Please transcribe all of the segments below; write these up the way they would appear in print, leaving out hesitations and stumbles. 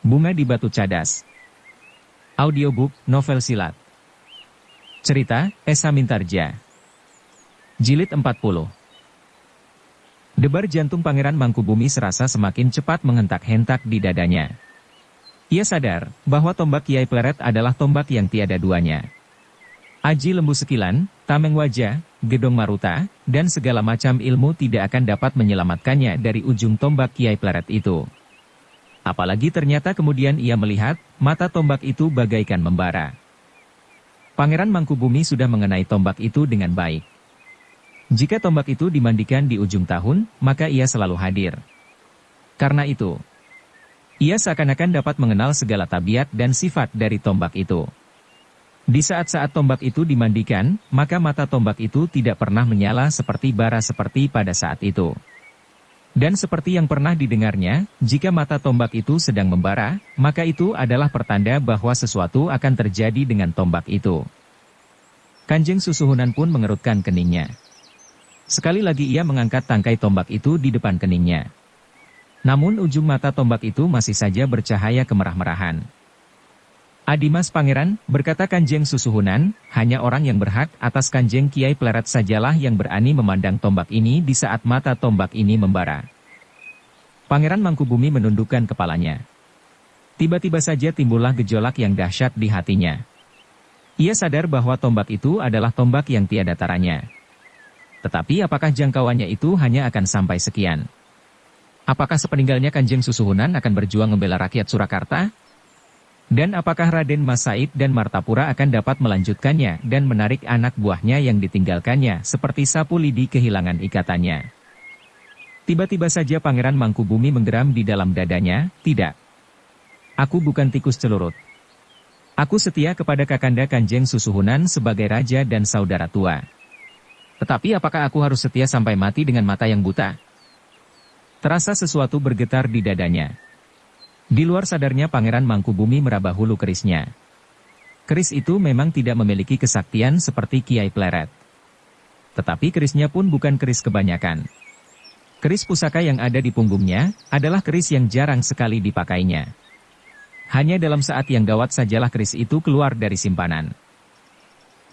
Bunga di Batu Cadas. Audiobook, novel silat. Cerita, Esa Mintarja. Jilid 40. Debar jantung Pangeran Mangkubumi serasa semakin cepat menghentak-hentak di dadanya. Ia sadar bahwa tombak Kiai Pleret adalah tombak yang tiada duanya. Aji lembu sekilan, tameng wajah, gedong maruta, dan segala macam ilmu tidak akan dapat menyelamatkannya dari ujung tombak Kiai Pleret itu. Apalagi ternyata kemudian ia melihat, mata tombak itu bagaikan membara. Pangeran Mangkubumi sudah mengenai tombak itu dengan baik. Jika tombak itu dimandikan di ujung tahun, maka ia selalu hadir. Karena itu, ia seakan-akan dapat mengenal segala tabiat dan sifat dari tombak itu. Di saat-saat tombak itu dimandikan, maka mata tombak itu tidak pernah menyala seperti bara seperti pada saat itu. Dan seperti yang pernah didengarnya, jika mata tombak itu sedang membara, maka itu adalah pertanda bahwa sesuatu akan terjadi dengan tombak itu. Kanjeng Susuhunan pun mengerutkan keningnya. Sekali lagi ia mengangkat tangkai tombak itu di depan keningnya. Namun ujung mata tombak itu masih saja bercahaya kemerah-merahan. "Adimas Pangeran," berkata Kanjeng Susuhunan, "hanya orang yang berhak atas Kanjeng Kiai Pleret sajalah yang berani memandang tombak ini di saat mata tombak ini membara." Pangeran Mangkubumi menundukkan kepalanya. Tiba-tiba saja timbullah gejolak yang dahsyat di hatinya. Ia sadar bahwa tombak itu adalah tombak yang tiada taranya. Tetapi apakah jangkauannya itu hanya akan sampai sekian? Apakah sepeninggalnya Kanjeng Susuhunan akan berjuang membela rakyat Surakarta? Dan apakah Raden Mas Said dan Martapura akan dapat melanjutkannya dan menarik anak buahnya yang ditinggalkannya seperti sapu lidi kehilangan ikatannya? Tiba-tiba saja Pangeran Mangkubumi menggeram di dalam dadanya, "Tidak. Aku bukan tikus celurut. Aku setia kepada Kakanda Kanjeng Susuhunan sebagai raja dan saudara tua. Tetapi apakah aku harus setia sampai mati dengan mata yang buta?" Terasa sesuatu bergetar di dadanya. Di luar sadarnya Pangeran Mangkubumi meraba hulu kerisnya. Keris itu memang tidak memiliki kesaktian seperti Kiai Pleret. Tetapi kerisnya pun bukan keris kebanyakan. Keris pusaka yang ada di punggungnya adalah keris yang jarang sekali dipakainya. Hanya dalam saat yang gawat sajalah keris itu keluar dari simpanan.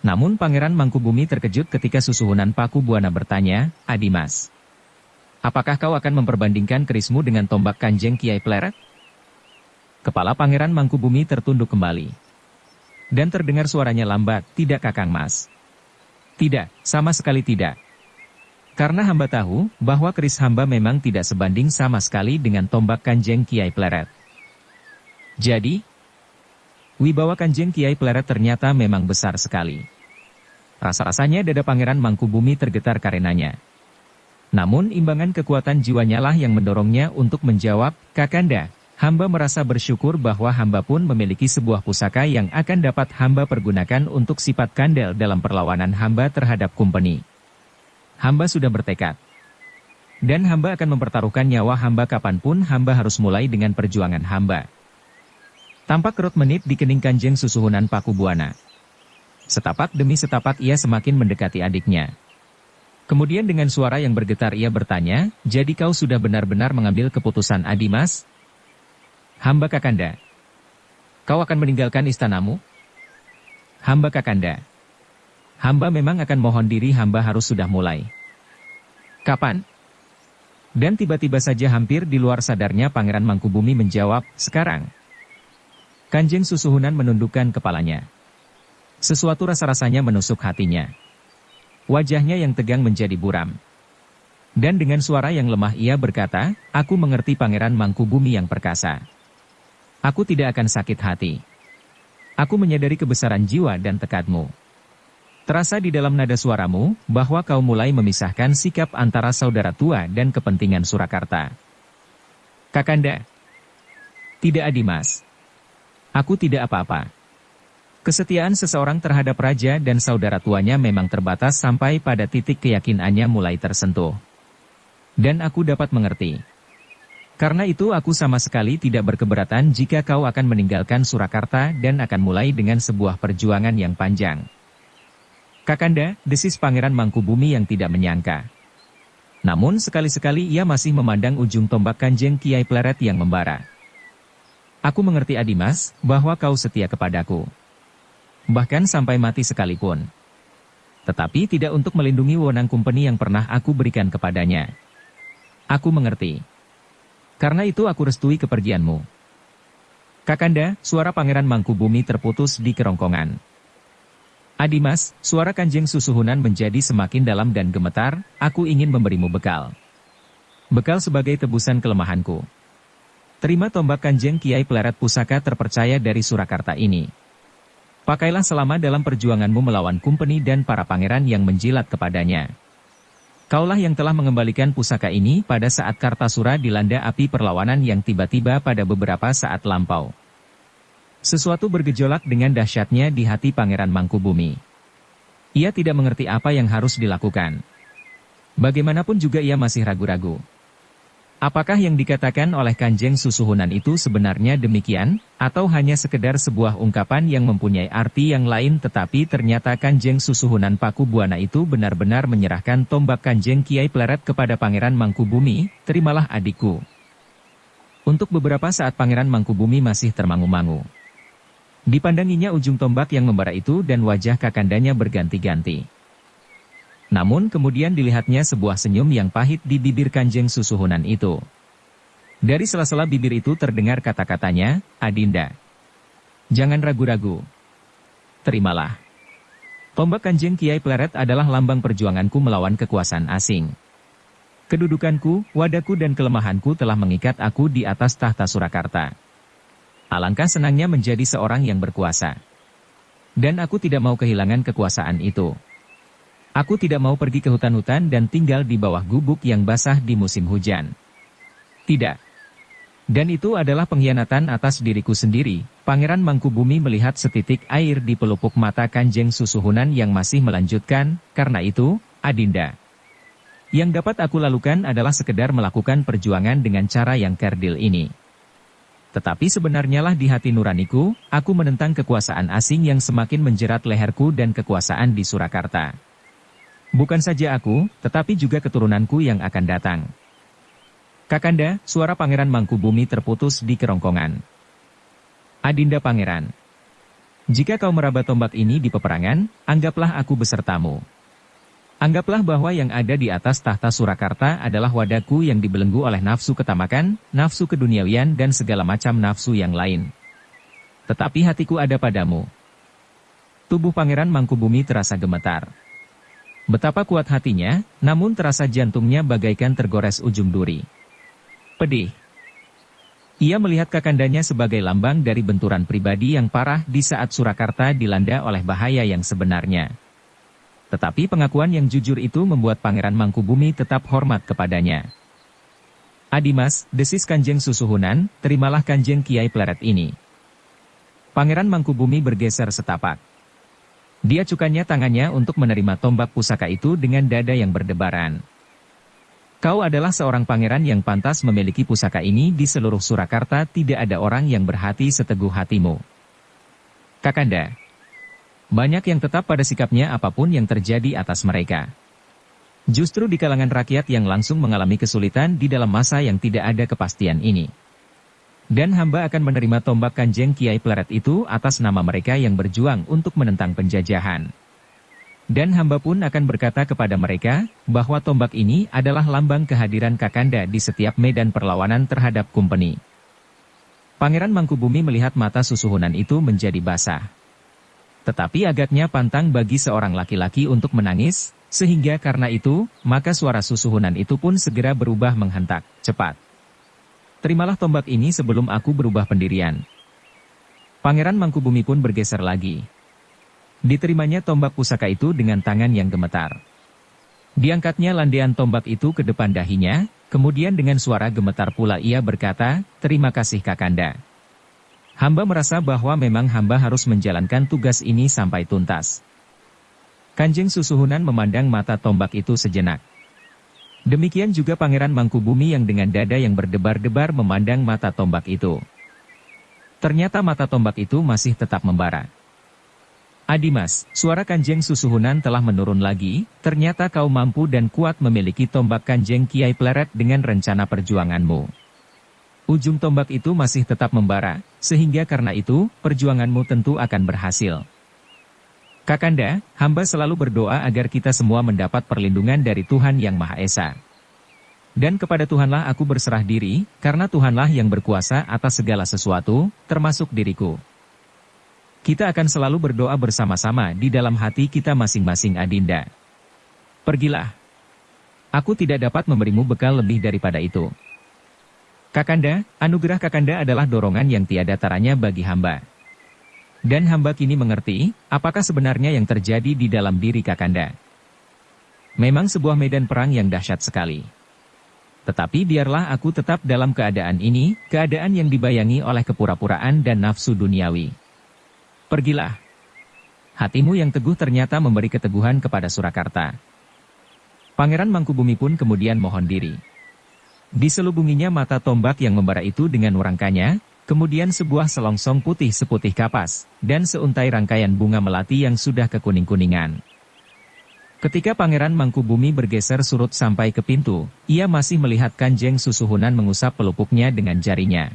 Namun Pangeran Mangkubumi terkejut ketika Susuhunan Paku Buana bertanya, "Adimas, apakah kau akan memperbandingkan kerismu dengan tombak Kanjeng Kiai Pleret?" Kepala Pangeran Mangkubumi tertunduk kembali. Dan terdengar suaranya lambat, "Tidak Kakang Mas. Tidak, sama sekali tidak. Karena hamba tahu, bahwa keris hamba memang tidak sebanding sama sekali dengan tombak Kanjeng Kiai Pleret." Jadi, wibawa Kanjeng Kiai Pleret ternyata memang besar sekali. Rasa-rasanya dada Pangeran Mangkubumi tergetar karenanya. Namun imbangan kekuatan jiwanya lah yang mendorongnya untuk menjawab, "Kakanda, hamba merasa bersyukur bahwa hamba pun memiliki sebuah pusaka yang akan dapat hamba pergunakan untuk sifat kandel dalam perlawanan hamba terhadap Kumpeni. Hamba sudah bertekad. Dan hamba akan mempertaruhkan nyawa hamba kapanpun hamba harus mulai dengan perjuangan hamba." Tampak kerut menit di kening Kanjeng Susuhunan Paku Buana. Setapak demi setapak ia semakin mendekati adiknya. Kemudian dengan suara yang bergetar ia bertanya, "Jadi kau sudah benar-benar mengambil keputusan Adimas?" "Hamba Kakanda." "Kau akan meninggalkan istanamu?" "Hamba Kakanda. Hamba memang akan mohon diri hamba harus sudah mulai." "Kapan?" Dan tiba-tiba saja hampir di luar sadarnya Pangeran Mangkubumi menjawab, "Sekarang." Kanjeng Susuhunan menundukkan kepalanya. Sesuatu rasa-rasanya menusuk hatinya. Wajahnya yang tegang menjadi buram. Dan dengan suara yang lemah ia berkata, "Aku mengerti Pangeran Mangkubumi yang perkasa. Aku tidak akan sakit hati. Aku menyadari kebesaran jiwa dan tekadmu. Terasa di dalam nada suaramu, bahwa kau mulai memisahkan sikap antara saudara tua dan kepentingan Surakarta." "Kakanda." "Tidak Adimas. Aku tidak apa-apa. Kesetiaan seseorang terhadap raja dan saudara tuanya memang terbatas sampai pada titik keyakinannya mulai tersentuh. Dan aku dapat mengerti. Karena itu aku sama sekali tidak berkeberatan jika kau akan meninggalkan Surakarta dan akan mulai dengan sebuah perjuangan yang panjang." "Kakanda," desis Pangeran Mangkubumi yang tidak menyangka. Namun sekali-sekali ia masih memandang ujung tombak Kanjeng Kiai Pleret yang membara. Aku mengerti Adimas, bahwa kau setia kepadaku. Bahkan sampai mati sekalipun. Tetapi tidak untuk melindungi wewenang company yang pernah aku berikan kepadanya. Aku mengerti. Karena itu aku restui kepergianmu. Kakanda, suara Pangeran Mangkubumi terputus di kerongkongan. Adimas, suara Kanjeng Susuhunan menjadi semakin dalam dan gemetar, aku ingin memberimu bekal. Bekal sebagai tebusan kelemahanku. Terima tombak Kanjeng Kiai Pleret Pusaka terpercaya dari Surakarta ini. Pakailah selama dalam perjuanganmu melawan company dan para pangeran yang menjilat kepadanya. Kaulah yang telah mengembalikan pusaka ini pada saat Kartasura dilanda api perlawanan yang tiba-tiba pada beberapa saat lampau. Sesuatu bergejolak dengan dahsyatnya di hati Pangeran Mangkubumi. Ia tidak mengerti apa yang harus dilakukan. Bagaimanapun juga ia masih ragu-ragu. Apakah yang dikatakan oleh Kanjeng Susuhunan itu sebenarnya demikian, atau hanya sekedar sebuah ungkapan yang mempunyai arti yang lain, tetapi ternyata Kanjeng Susuhunan Pakubuana itu benar-benar menyerahkan tombak Kanjeng Kiai Pleret kepada Pangeran Mangkubumi, terimalah adikku. Untuk beberapa saat Pangeran Mangkubumi masih termangu-mangu. Dipandanginya ujung tombak yang membara itu dan wajah kakandanya berganti-ganti. Namun kemudian dilihatnya sebuah senyum yang pahit di bibir Kanjeng Susuhunan itu. Dari sela-sela bibir itu terdengar kata-katanya, Adinda. Jangan ragu-ragu. Terimalah. Tombak Kanjeng Kiai Pleret adalah lambang perjuanganku melawan kekuasaan asing. Kedudukanku, wadahku dan kelemahanku telah mengikat aku di atas tahta Surakarta. Alangkah senangnya menjadi seorang yang berkuasa. Dan aku tidak mau kehilangan kekuasaan itu. Aku tidak mau pergi ke hutan-hutan dan tinggal di bawah gubuk yang basah di musim hujan. Tidak. Dan itu adalah pengkhianatan atas diriku sendiri. Pangeran Mangkubumi melihat setitik air di pelupuk mata Kanjeng Susuhunan yang masih melanjutkan, karena itu, Adinda. Yang dapat aku lakukan adalah sekedar melakukan perjuangan dengan cara yang kerdil ini. Tetapi sebenarnya lah di hati nuraniku, aku menentang kekuasaan asing yang semakin menjerat leherku dan kekuasaan di Surakarta. Bukan saja aku, tetapi juga keturunanku yang akan datang. Kakanda, suara Pangeran Mangkubumi terputus di kerongkongan. Adinda Pangeran. Jika kau meraba tombak ini di peperangan, anggaplah aku besertamu. Anggaplah bahwa yang ada di atas tahta Surakarta adalah wadahku yang dibelenggu oleh nafsu ketamakan, nafsu keduniawian dan segala macam nafsu yang lain. Tetapi hatiku ada padamu. Tubuh Pangeran Mangkubumi terasa gemetar. Betapa kuat hatinya, namun terasa jantungnya bagaikan tergores ujung duri. Pedih. Ia melihat kakandanya sebagai lambang dari benturan pribadi yang parah di saat Surakarta dilanda oleh bahaya yang sebenarnya. Tetapi pengakuan yang jujur itu membuat Pangeran Mangkubumi tetap hormat kepadanya. Adimas, desis Kanjeng Susuhunan, terimalah Kanjeng Kiai Pleret ini. Pangeran Mangkubumi bergeser setapak. Dia cukanya tangannya untuk menerima tombak pusaka itu dengan dada yang berdebaran. Kau adalah seorang pangeran yang pantas memiliki pusaka ini di seluruh Surakarta, tidak ada orang yang berhati seteguh hatimu. Kakanda. Banyak yang tetap pada sikapnya apapun yang terjadi atas mereka. Justru di kalangan rakyat yang langsung mengalami kesulitan di dalam masa yang tidak ada kepastian ini. Dan hamba akan menerima tombak Kanjeng Kiai Pleret itu atas nama mereka yang berjuang untuk menentang penjajahan. Dan hamba pun akan berkata kepada mereka, bahwa tombak ini adalah lambang kehadiran Kakanda di setiap medan perlawanan terhadap company. Pangeran Mangkubumi melihat mata Susuhunan itu menjadi basah. Tetapi agaknya pantang bagi seorang laki-laki untuk menangis, sehingga karena itu, maka suara Susuhunan itu pun segera berubah menghentak, cepat. Terimalah tombak ini sebelum aku berubah pendirian. Pangeran Mangkubumi pun bergeser lagi. Diterimanya tombak pusaka itu dengan tangan yang gemetar. Diangkatnya landean tombak itu ke depan dahinya, kemudian dengan suara gemetar pula ia berkata, terima kasih Kakanda. Hamba merasa bahwa memang hamba harus menjalankan tugas ini sampai tuntas. Kanjeng Susuhunan memandang mata tombak itu sejenak. Demikian juga Pangeran Mangkubumi yang dengan dada yang berdebar-debar memandang mata tombak itu. Ternyata mata tombak itu masih tetap membara. Adimas, suara Kanjeng Susuhunan telah menurun lagi, ternyata kau mampu dan kuat memiliki tombak Kanjeng Kiai Pleret dengan rencana perjuanganmu. Ujung tombak itu masih tetap membara, sehingga karena itu, perjuanganmu tentu akan berhasil. Kakanda, hamba selalu berdoa agar kita semua mendapat perlindungan dari Tuhan Yang Maha Esa. Dan kepada Tuhanlah aku berserah diri, karena Tuhanlah yang berkuasa atas segala sesuatu, termasuk diriku. Kita akan selalu berdoa bersama-sama di dalam hati kita masing-masing Adinda. Pergilah. Aku tidak dapat memberimu bekal lebih daripada itu. Kakanda, anugerah Kakanda adalah dorongan yang tiada taranya bagi hamba. Dan hamba kini mengerti, apakah sebenarnya yang terjadi di dalam diri Kakanda. Memang sebuah medan perang yang dahsyat sekali. Tetapi biarlah aku tetap dalam keadaan ini, keadaan yang dibayangi oleh kepura-puraan dan nafsu duniawi. Pergilah. Hatimu yang teguh ternyata memberi keteguhan kepada Surakarta. Pangeran Mangkubumi pun kemudian mohon diri. Diselubunginya mata tombak yang membara itu dengan rangkanya, kemudian sebuah selongsong putih seputih kapas, dan seuntai rangkaian bunga melati yang sudah kekuning-kuningan. Ketika Pangeran Mangkubumi bergeser surut sampai ke pintu, ia masih melihat Kanjeng Susuhunan mengusap pelupuknya dengan jarinya.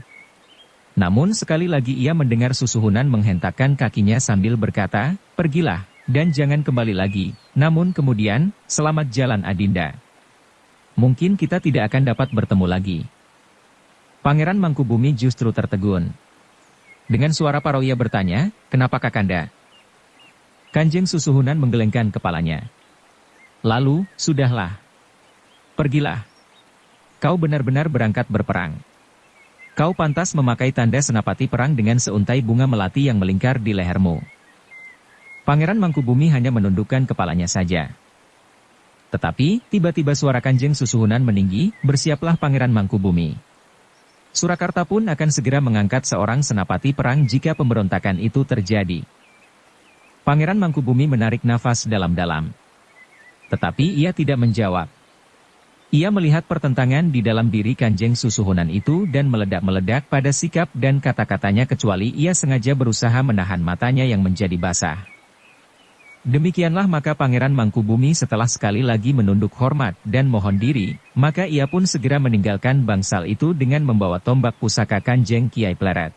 Namun sekali lagi ia mendengar Susuhunan menghentakkan kakinya sambil berkata, "Pergilah, dan jangan kembali lagi." Namun kemudian, "Selamat jalan Adinda. Mungkin kita tidak akan dapat bertemu lagi." Pangeran Mangkubumi justru tertegun. Dengan suara parau ia bertanya, "Kenapa Kakanda?" Kanjeng Susuhunan menggelengkan kepalanya. Lalu, "Sudahlah. Pergilah. Kau benar-benar berangkat berperang. Kau pantas memakai tanda senapati perang dengan seuntai bunga melati yang melingkar di lehermu." Pangeran Mangkubumi hanya menundukkan kepalanya saja. Tetapi, tiba-tiba suara Kanjeng Susuhunan meninggi, "Bersiaplah Pangeran Mangkubumi. Surakarta pun akan segera mengangkat seorang senapati perang jika pemberontakan itu terjadi." Pangeran Mangkubumi menarik nafas dalam-dalam. Tetapi ia tidak menjawab. Ia melihat pertentangan di dalam diri Kanjeng Susuhunan itu dan meledak-meledak pada sikap dan kata-katanya kecuali ia sengaja berusaha menahan matanya yang menjadi basah. Demikianlah maka Pangeran Mangkubumi setelah sekali lagi menunduk hormat dan mohon diri, maka ia pun segera meninggalkan bangsal itu dengan membawa tombak pusaka Kanjeng Kiai Pleret.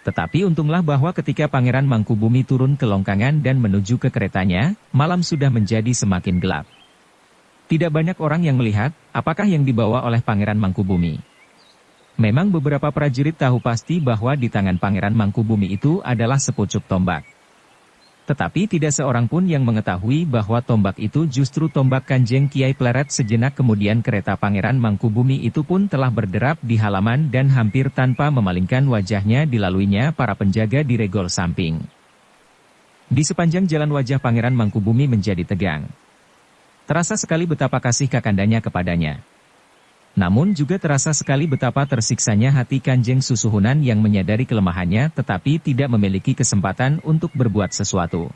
Tetapi untunglah bahwa ketika Pangeran Mangkubumi turun ke longkangan dan menuju ke keretanya, malam sudah menjadi semakin gelap. Tidak banyak orang yang melihat, apakah yang dibawa oleh Pangeran Mangkubumi. Memang beberapa prajurit tahu pasti bahwa di tangan Pangeran Mangkubumi itu adalah sepucuk tombak. Tetapi tidak seorang pun yang mengetahui bahwa tombak itu justru tombak Kanjeng Kiai Pleret. Sejenak kemudian kereta Pangeran Mangkubumi itu pun telah berderap di halaman dan hampir tanpa memalingkan wajahnya dilaluinya para penjaga di regol samping. Di sepanjang jalan wajah Pangeran Mangkubumi menjadi tegang. Terasa sekali betapa kasih Kakandanya kepadanya. Namun juga terasa sekali betapa tersiksanya hati Kanjeng Susuhunan yang menyadari kelemahannya tetapi tidak memiliki kesempatan untuk berbuat sesuatu.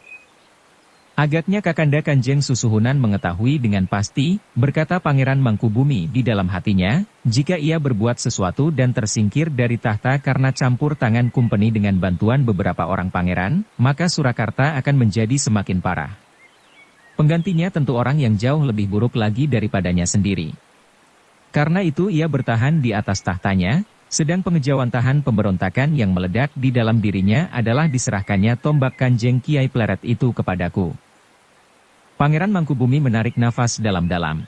Agaknya Kakanda Kanjeng Susuhunan mengetahui dengan pasti, berkata Pangeran Mangkubumi di dalam hatinya, jika ia berbuat sesuatu dan tersingkir dari tahta karena campur tangan kumpeni dengan bantuan beberapa orang pangeran, maka Surakarta akan menjadi semakin parah. Penggantinya tentu orang yang jauh lebih buruk lagi daripadanya sendiri. Karena itu ia bertahan di atas tahtanya, sedang pengejawantahan pemberontakan yang meledak di dalam dirinya adalah diserahkannya tombak Kanjeng Kiai Pleret itu kepadaku. Pangeran Mangkubumi menarik nafas dalam-dalam.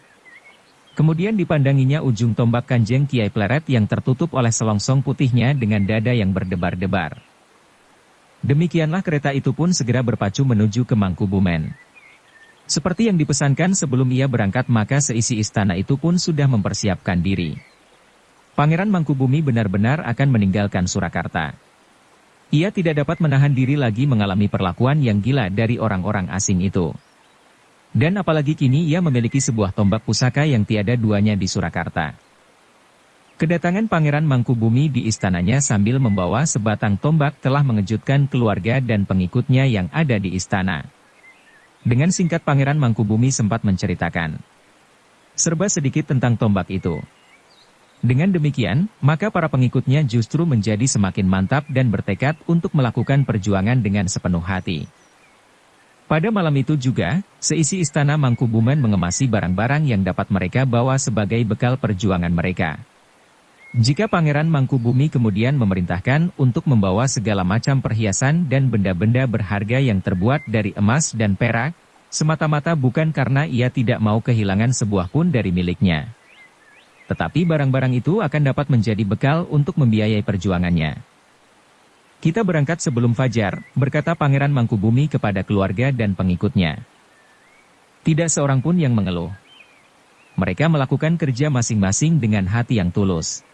Kemudian dipandanginya ujung tombak Kanjeng Kiai Pleret yang tertutup oleh selongsong putihnya dengan dada yang berdebar-debar. Demikianlah kereta itu pun segera berpacu menuju ke Mangkubumen. Seperti yang dipesankan sebelum ia berangkat maka seisi istana itu pun sudah mempersiapkan diri. Pangeran Mangkubumi benar-benar akan meninggalkan Surakarta. Ia tidak dapat menahan diri lagi mengalami perlakuan yang gila dari orang-orang asing itu. Dan apalagi kini ia memiliki sebuah tombak pusaka yang tiada duanya di Surakarta. Kedatangan Pangeran Mangkubumi di istananya sambil membawa sebatang tombak telah mengejutkan keluarga dan pengikutnya yang ada di istana. Dengan singkat Pangeran Mangkubumi sempat menceritakan serba sedikit tentang tombak itu. Dengan demikian, maka para pengikutnya justru menjadi semakin mantap dan bertekad untuk melakukan perjuangan dengan sepenuh hati. Pada malam itu juga, seisi istana Mangkubumen mengemasi barang-barang yang dapat mereka bawa sebagai bekal perjuangan mereka. Jika Pangeran Mangkubumi kemudian memerintahkan untuk membawa segala macam perhiasan dan benda-benda berharga yang terbuat dari emas dan perak, semata-mata bukan karena ia tidak mau kehilangan sebuah pun dari miliknya. Tetapi barang-barang itu akan dapat menjadi bekal untuk membiayai perjuangannya. Kita berangkat sebelum fajar, berkata Pangeran Mangkubumi kepada keluarga dan pengikutnya. Tidak seorang pun yang mengeluh. Mereka melakukan kerja masing-masing dengan hati yang tulus.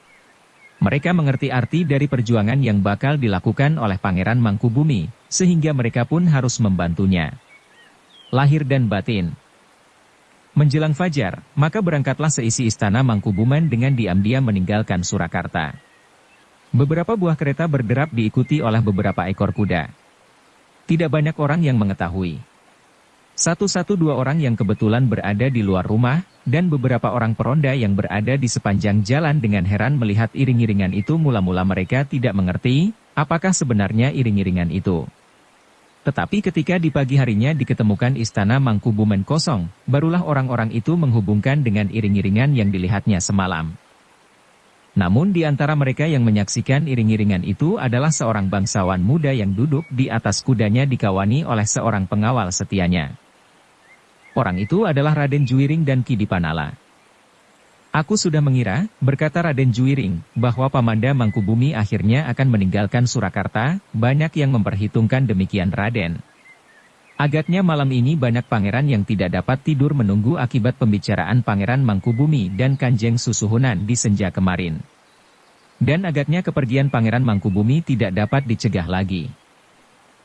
Mereka mengerti arti dari perjuangan yang bakal dilakukan oleh Pangeran Mangkubumi, sehingga mereka pun harus membantunya. Lahir dan batin. Menjelang fajar, maka berangkatlah seisi istana Mangkubuman dengan diam-diam meninggalkan Surakarta. Beberapa buah kereta berderap diikuti oleh beberapa ekor kuda. Tidak banyak orang yang mengetahui. Dua orang yang kebetulan berada di luar rumah, dan beberapa orang peronda yang berada di sepanjang jalan dengan heran melihat iring-iringan itu. Mula-mula mereka tidak mengerti, apakah sebenarnya iring-iringan itu. Tetapi ketika di pagi harinya diketemukan istana Mangkubuman kosong, barulah orang-orang itu menghubungkan dengan iring-iringan yang dilihatnya semalam. Namun di antara mereka yang menyaksikan iring-iringan itu adalah seorang bangsawan muda yang duduk di atas kudanya dikawani oleh seorang pengawal setianya. Orang itu adalah Raden Juwiring dan Ki Dipanala. Aku sudah mengira, berkata Raden Juwiring, bahwa Pamanda Mangkubumi akhirnya akan meninggalkan Surakarta. Banyak yang memperhitungkan demikian, Raden. Agaknya malam ini banyak pangeran yang tidak dapat tidur menunggu akibat pembicaraan Pangeran Mangkubumi dan Kanjeng Susuhunan di senja kemarin. Dan agaknya kepergian Pangeran Mangkubumi tidak dapat dicegah lagi.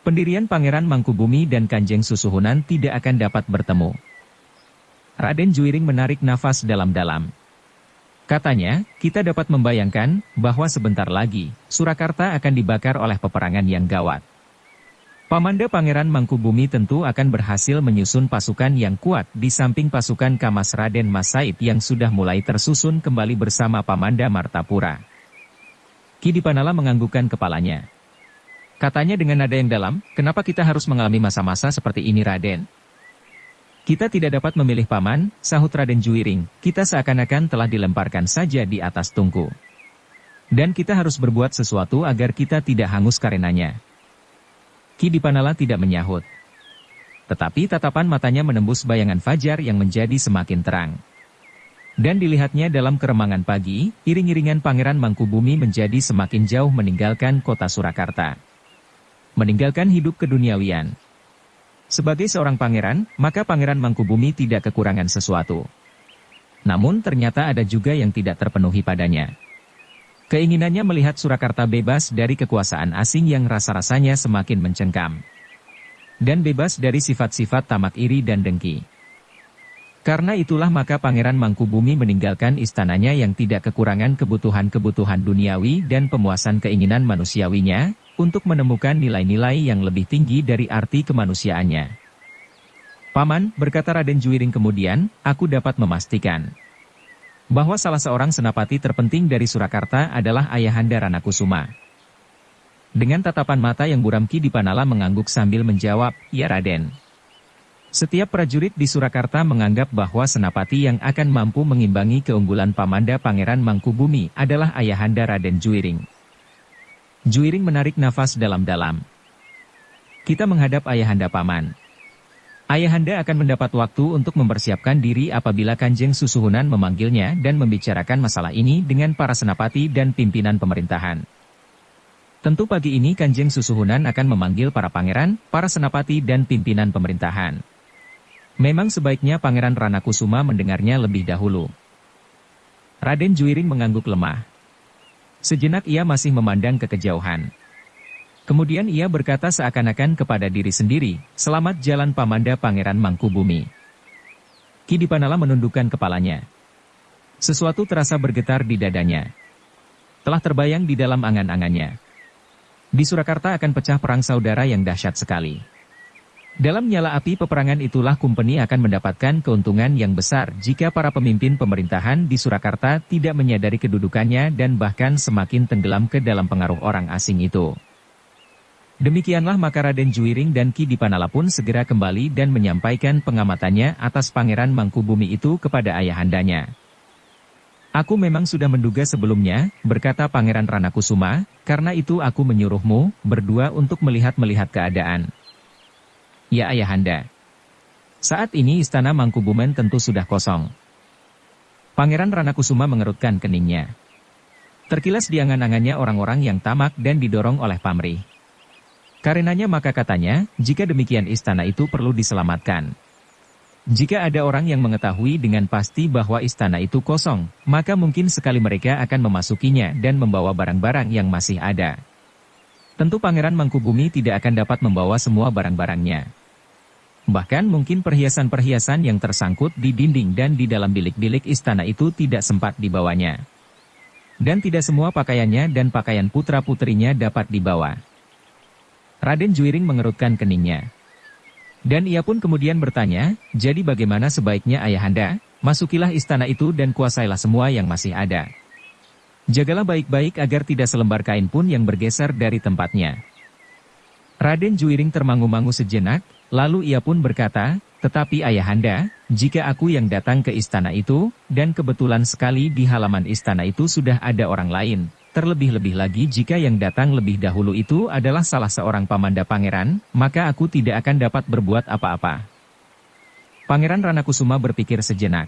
Pendirian Pangeran Mangkubumi dan Kanjeng Susuhunan tidak akan dapat bertemu. Raden Juwiring menarik nafas dalam-dalam. Katanya, kita dapat membayangkan bahwa sebentar lagi, Surakarta akan dibakar oleh peperangan yang gawat. Pamanda Pangeran Mangkubumi tentu akan berhasil menyusun pasukan yang kuat di samping pasukan Kamas Raden Mas Said yang sudah mulai tersusun kembali bersama Pamanda Martapura. Ki Dipanala menganggukkan kepalanya. Katanya dengan nada yang dalam, kenapa kita harus mengalami masa-masa seperti ini, Raden? Kita tidak dapat memilih paman, sahut Raden Juwiring, kita seakan-akan telah dilemparkan saja di atas tungku. Dan kita harus berbuat sesuatu agar kita tidak hangus karenanya. Ki Dipanala tidak menyahut. Tetapi tatapan matanya menembus bayangan fajar yang menjadi semakin terang. Dan dilihatnya dalam keremangan pagi, iring-iringan Pangeran Mangkubumi menjadi semakin jauh meninggalkan kota Surakarta. Meninggalkan hidup keduniawian. Sebagai seorang pangeran, maka Pangeran Mangkubumi tidak kekurangan sesuatu. Namun ternyata ada juga yang tidak terpenuhi padanya. Keinginannya melihat Surakarta bebas dari kekuasaan asing yang rasa-rasanya semakin mencengkam. Dan bebas dari sifat-sifat tamak iri dan dengki. Karena itulah maka Pangeran Mangkubumi meninggalkan istananya yang tidak kekurangan kebutuhan-kebutuhan duniawi dan pemuasan keinginan manusiawinya, untuk menemukan nilai-nilai yang lebih tinggi dari arti kemanusiaannya. Paman, berkata Raden Juwiring kemudian, aku dapat memastikan bahwa salah seorang senapati terpenting dari Surakarta adalah Ayahanda Ranakusuma. Dengan tatapan mata yang buram Ki Dipanala mengangguk sambil menjawab, ya Raden. Setiap prajurit di Surakarta menganggap bahwa senapati yang akan mampu mengimbangi keunggulan Pamanda Pangeran Mangkubumi adalah Ayahanda Raden Juwiring. Juwiring menarik nafas dalam-dalam. Kita menghadap Ayahanda Paman. Ayahanda akan mendapat waktu untuk mempersiapkan diri apabila Kanjeng Susuhunan memanggilnya dan membicarakan masalah ini dengan para senapati dan pimpinan pemerintahan. Tentu pagi ini Kanjeng Susuhunan akan memanggil para pangeran, para senapati dan pimpinan pemerintahan. Memang sebaiknya Pangeran Ranakusuma mendengarnya lebih dahulu. Raden Juwiring mengangguk lemah. Sejenak ia masih memandang ke kejauhan. Kemudian ia berkata seakan-akan kepada diri sendiri, selamat jalan Pamanda Pangeran Mangkubumi. Ki Dipanala menundukkan kepalanya. Sesuatu terasa bergetar di dadanya. Telah terbayang di dalam angan-angannya. Di Surakarta akan pecah perang saudara yang dahsyat sekali. Dalam nyala api peperangan itulah Kumpeni akan mendapatkan keuntungan yang besar jika para pemimpin pemerintahan di Surakarta tidak menyadari kedudukannya dan bahkan semakin tenggelam ke dalam pengaruh orang asing itu. Demikianlah maka Raden Juwiring dan Ki Dipanala pun segera kembali dan menyampaikan pengamatannya atas Pangeran Mangkubumi itu kepada ayahandanya. Aku memang sudah menduga sebelumnya, berkata Pangeran Ranakusuma, karena itu aku menyuruhmu, berdua untuk melihat-melihat keadaan. Ya Ayahanda. Saat ini istana Mangkubumen tentu sudah kosong. Pangeran Ranakusuma mengerutkan keningnya. Terkilas di angan-angannya orang-orang yang tamak dan didorong oleh pamrih. Karenanya maka katanya, jika demikian istana itu perlu diselamatkan. Jika ada orang yang mengetahui dengan pasti bahwa istana itu kosong, maka mungkin sekali mereka akan memasukinya dan membawa barang-barang yang masih ada. Tentu Pangeran Mangkubumi tidak akan dapat membawa semua barang-barangnya. Bahkan mungkin perhiasan-perhiasan yang tersangkut di dinding dan di dalam bilik-bilik istana itu tidak sempat dibawanya. Dan tidak semua pakaiannya dan pakaian putra-putrinya dapat dibawa. Raden Juiring mengerutkan keningnya. Dan ia pun kemudian bertanya, jadi bagaimana sebaiknya Ayahanda? Masukilah istana itu dan kuasailah semua yang masih ada. Jagalah baik-baik agar tidak selembar kain pun yang bergeser dari tempatnya. Raden Juiring termangu-mangu sejenak, lalu ia pun berkata, tetapi Ayahanda, jika aku yang datang ke istana itu, dan kebetulan sekali di halaman istana itu sudah ada orang lain, terlebih-lebih lagi jika yang datang lebih dahulu itu adalah salah seorang pamanda pangeran, maka aku tidak akan dapat berbuat apa-apa. Pangeran Ranakusuma berpikir sejenak.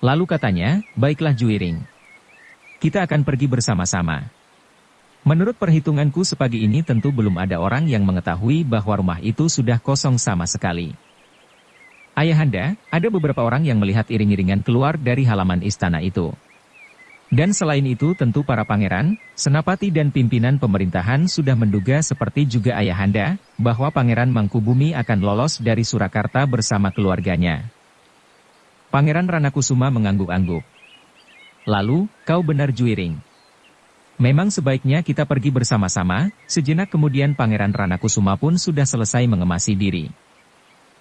Lalu katanya, baiklah Juiring. Kita akan pergi bersama-sama. Menurut perhitunganku sepagi ini tentu belum ada orang yang mengetahui bahwa rumah itu sudah kosong sama sekali. Ayahanda, ada beberapa orang yang melihat iring-iringan keluar dari halaman istana itu. Dan selain itu tentu para pangeran, senapati dan pimpinan pemerintahan sudah menduga seperti juga Ayahanda, bahwa Pangeran Mangkubumi akan lolos dari Surakarta bersama keluarganya. Pangeran Ranakusuma mengangguk-angguk. Lalu, kau benar Juiring. Memang sebaiknya kita pergi bersama-sama, sejenak kemudian Pangeran Ranakusuma pun sudah selesai mengemasi diri.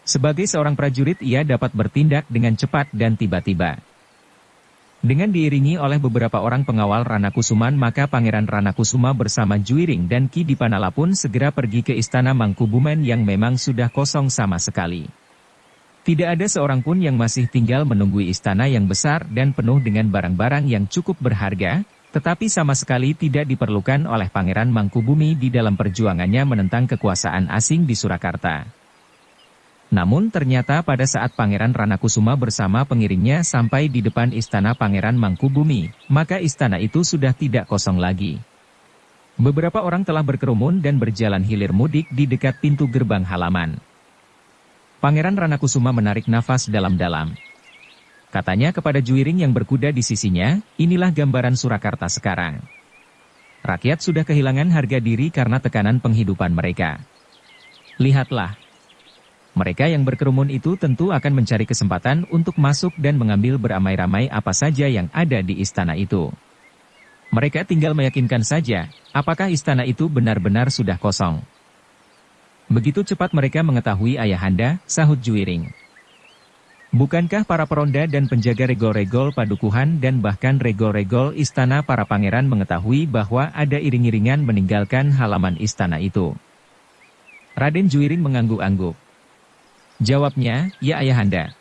Sebagai seorang prajurit ia dapat bertindak dengan cepat dan tiba-tiba. Dengan diiringi oleh beberapa orang pengawal Ranakusuman maka Pangeran Ranakusuma bersama Juiring dan Ki Dipanala pun segera pergi ke istana Mangkubumen yang memang sudah kosong sama sekali. Tidak ada seorang pun yang masih tinggal menunggui istana yang besar dan penuh dengan barang-barang yang cukup berharga, tetapi sama sekali tidak diperlukan oleh Pangeran Mangkubumi di dalam perjuangannya menentang kekuasaan asing di Surakarta. Namun ternyata pada saat Pangeran Ranakusuma bersama pengiringnya sampai di depan istana Pangeran Mangkubumi, maka istana itu sudah tidak kosong lagi. Beberapa orang telah berkerumun dan berjalan hilir mudik di dekat pintu gerbang halaman. Pangeran Ranakusuma menarik nafas dalam-dalam. Katanya kepada Juiring yang berkuda di sisinya, inilah gambaran Surakarta sekarang. Rakyat sudah kehilangan harga diri karena tekanan penghidupan mereka. Lihatlah. Mereka yang berkerumun itu tentu akan mencari kesempatan untuk masuk dan mengambil beramai-ramai apa saja yang ada di istana itu. Mereka tinggal meyakinkan saja, apakah istana itu benar-benar sudah kosong. Begitu cepat mereka mengetahui Ayahanda, sahut Juiring. Bukankah para peronda dan penjaga regol-regol padukuhan dan bahkan regol-regol istana para pangeran mengetahui bahwa ada iring-iringan meninggalkan halaman istana itu? Raden Juiring mengangguk-angguk. Jawabnya, ya Ayahanda.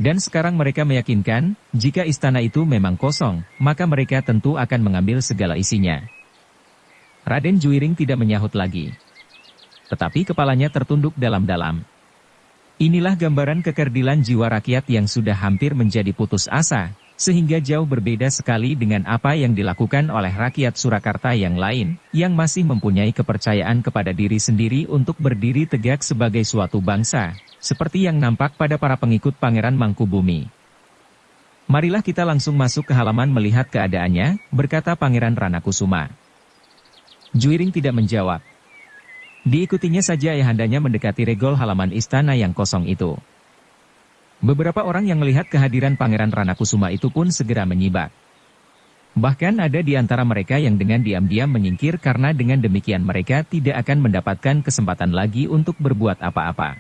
Dan sekarang mereka meyakinkan, jika istana itu memang kosong, maka mereka tentu akan mengambil segala isinya. Raden Juiring tidak menyahut lagi. Tetapi kepalanya tertunduk dalam-dalam. Inilah gambaran kekerdilan jiwa rakyat yang sudah hampir menjadi putus asa, sehingga jauh berbeda sekali dengan apa yang dilakukan oleh rakyat Surakarta yang lain, yang masih mempunyai kepercayaan kepada diri sendiri untuk berdiri tegak sebagai suatu bangsa, seperti yang nampak pada para pengikut Pangeran Mangkubumi. Marilah kita langsung masuk ke halaman melihat keadaannya, berkata Pangeran Ranakusuma. Juiring tidak menjawab. Diikutinya saja ayahandanya mendekati regol halaman istana yang kosong itu. Beberapa orang yang melihat kehadiran Pangeran Ranakusuma itu pun segera menyibak. Bahkan ada di antara mereka yang dengan diam-diam menyingkir karena dengan demikian mereka tidak akan mendapatkan kesempatan lagi untuk berbuat apa-apa.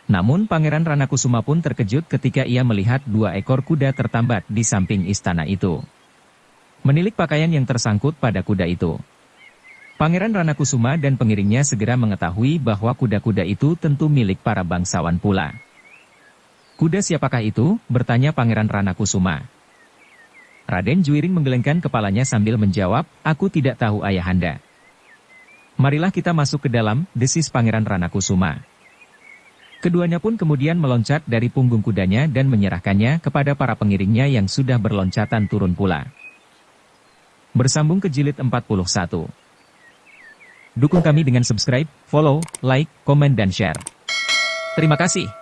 Namun Pangeran Ranakusuma pun terkejut ketika ia melihat 2 ekor kuda tertambat di samping istana itu. Menilik pakaian yang tersangkut pada kuda itu. Pangeran Ranakusuma dan pengiringnya segera mengetahui bahwa kuda-kuda itu tentu milik para bangsawan pula. Kuda siapakah itu? Bertanya Pangeran Ranakusuma. Raden Juiring menggelengkan kepalanya sambil menjawab, aku tidak tahu ayahanda. Marilah kita masuk ke dalam, desis Pangeran Ranakusuma. Keduanya pun kemudian meloncat dari punggung kudanya dan menyerahkannya kepada para pengiringnya yang sudah berloncatan turun pula. Bersambung ke jilid 41. Dukung kami dengan subscribe, follow, like, komen dan share. Terima kasih.